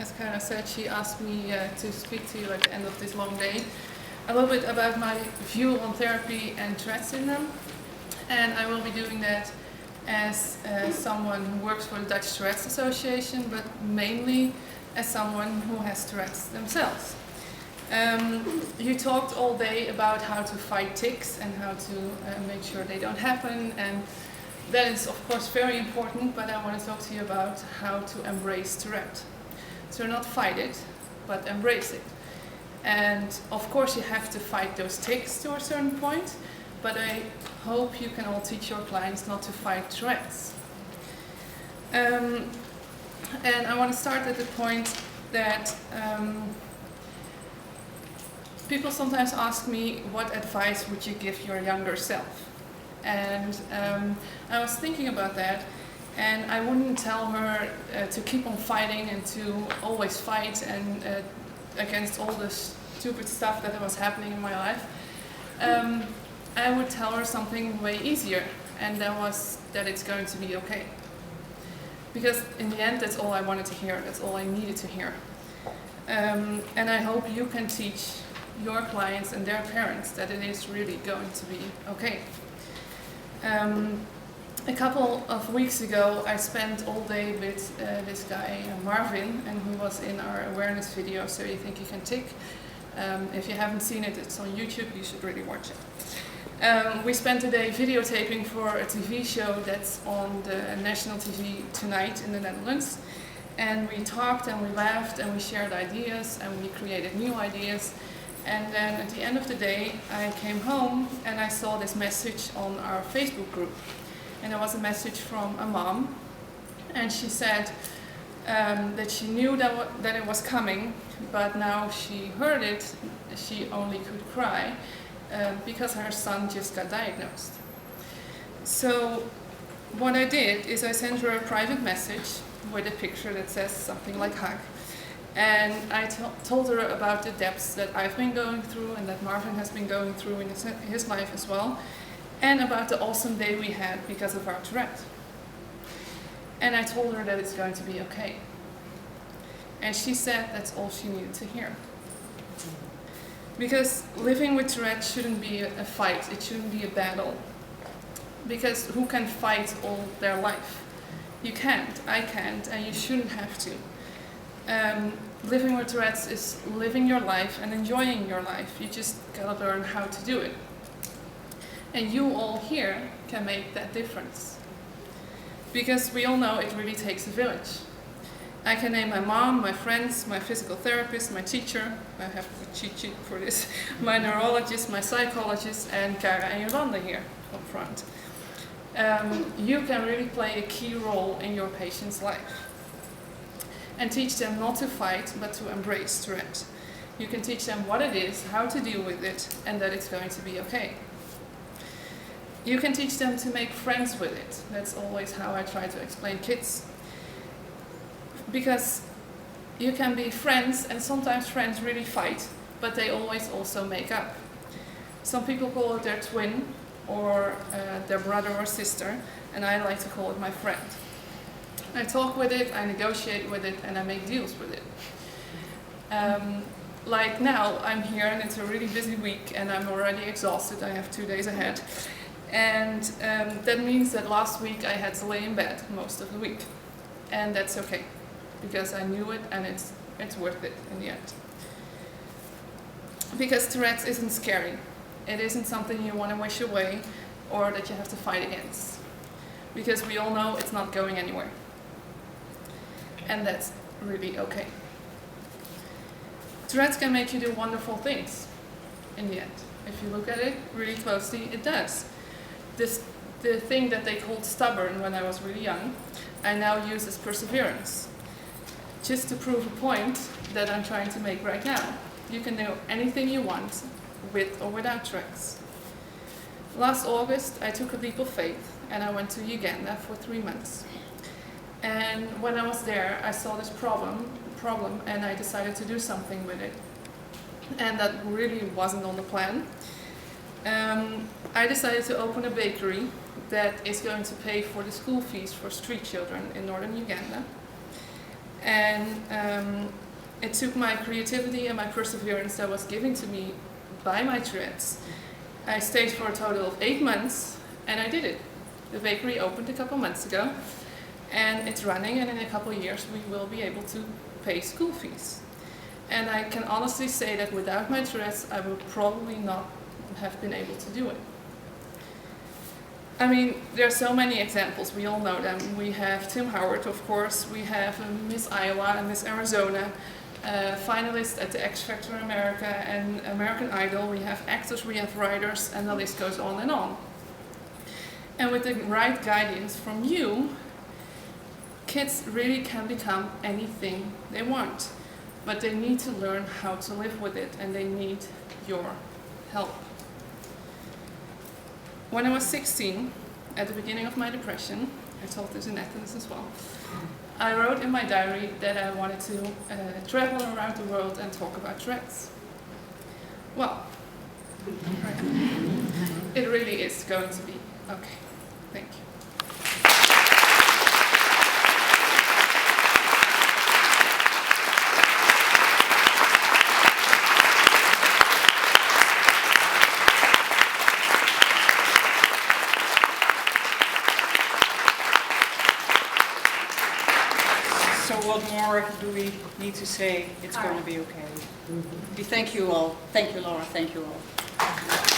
as Kara said, she asked me to speak to you at the end of this long day a little bit about my view on therapy and Tourette syndrome. And I will be doing that as someone who works for the Dutch Tourette's Association, but mainly as someone who has Tourette's themselves. You talked all day about how to fight tics and how to make sure they don't happen, and that is of course very important, but I want to talk to you about how to embrace Tourette. So not fight it, but embrace it. And of course you have to fight those tics to a certain point, but I hope you can all teach your clients not to fight Tourette's. And I want to start at the point that people sometimes ask me, what advice would you give your younger self? And I was thinking about that, and I wouldn't tell her to keep on fighting and to always fight and against all the stupid stuff that was happening in my life. I would tell her something way easier, and that was that it's going to be okay. Because in the end, that's all I wanted to hear, that's all I needed to hear. And I hope you can teach your clients and their parents that it is really going to be okay. A couple of weeks ago, I spent all day with this guy, Marvin, and he was in our awareness video, So You Think You Can Tic. If you haven't seen it, it's on YouTube, you should really watch it. We spent a day videotaping for a TV show that's on the national TV tonight in the Netherlands. And we talked and we laughed and we shared ideas and we created new ideas. And then at the end of the day, I came home and I saw this message on our Facebook group. And it was a message from a mom. And she said that she knew that it was coming, but now she heard it, she only could cry because her son just got diagnosed. So what I did is I sent her a private message with a picture that says something like hug. And I told her about the depths that I've been going through and that Marvin has been going through in his life as well, and about the awesome day we had because of our Tourette. And I told her that it's going to be okay. And she said that's all she needed to hear. Because living with Tourette shouldn't be a fight, it shouldn't be a battle. Because who can fight all their life? You can't, I can't, and you shouldn't have to. Living with Tourette's is living your life and enjoying your life. You just gotta learn how to do it. And you all here can make that difference. Because we all know it really takes a village. I can name my mom, my friends, my physical therapist, my teacher, I have a cheat sheet for this, my neurologist, my psychologist, and Kara and Jolanda here up front. You can really play a key role in your patient's life. And teach them not to fight, but to embrace Tourette. You can teach them what it is, how to deal with it, and that it's going to be okay. You can teach them to make friends with it. That's always how I try to explain kids. Because you can be friends, and sometimes friends really fight, but they always also make up. Some people call it their twin, or their brother or sister, and I like to call it my friend. I talk with it, I negotiate with it, and I make deals with it. Like now, I'm here and it's a really busy week and I'm already exhausted. I have 2 days ahead. And that means that last week I had to lay in bed most of the week. And that's okay, because I knew it and it's worth it in the end. Because Tourette's isn't scary. It isn't something you want to wish away or that you have to fight against. Because we all know it's not going anywhere. And that's really okay. Tourette's can make you do wonderful things in the end. If you look at it really closely, it does. The thing that they called stubborn when I was really young, I now use as perseverance. Just to prove a point that I'm trying to make right now. You can do anything you want, with or without Tourette's. Last August, I took a leap of faith and I went to Uganda for 3 months. And when I was there, I saw this problem and I decided to do something with it. And that really wasn't on the plan. I decided to open a bakery that is going to pay for the school fees for street children in northern Uganda. And it took my creativity and my perseverance that was given to me by my Tourette's. I stayed for a total of 8 months, and I did it. The bakery opened a couple months ago, and it's running, and in a couple of years we will be able to pay school fees. And I can honestly say that without my Tourette's, I would probably not have been able to do it. I mean, there are so many examples, we all know them. We have Tim Howard, of course, we have Miss Iowa and Miss Arizona, finalists at the X Factor America and American Idol. We have actors, we have writers, and the list goes on and on. And with the right guidance from you, kids really can become anything they want. But they need to learn how to live with it, and they need your help. When I was 16, at the beginning of my depression, I told this in Athens as well, I wrote in my diary that I wanted to travel around the world and talk about Tourette's. Well, it really is going to be. Okay, thank you. So what more do we need to say? It's going to be okay. We thank you all. Thank you, Laura. Thank you all.